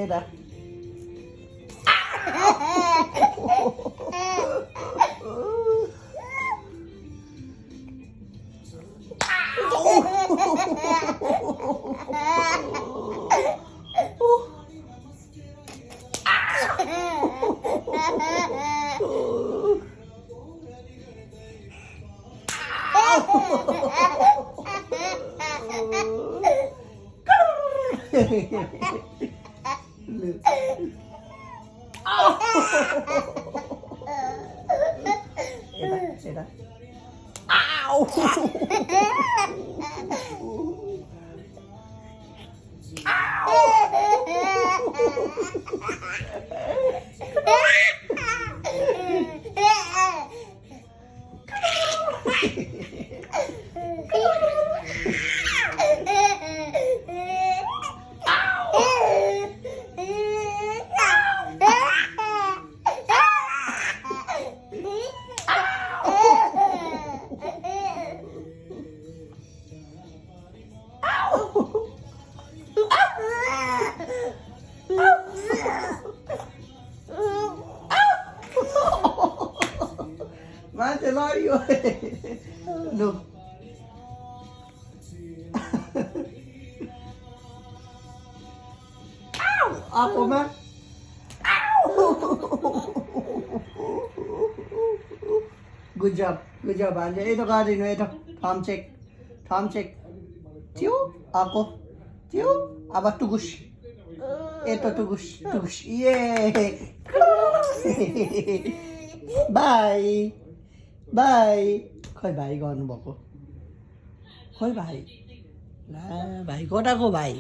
এটা এটা আউ Má, te lo digo. No. Ako man. Good job. Good job, Anja. Ito ka rin. Ito. Thumb check. Thumb check. Tiyo. Ako. Tiyo. Aba tugush. Ito tugush. Tugush. Yay. Bye. Bye. खै भाइ गर्नुभएको खोइ भाइ ला भाइ कोटाको भाइ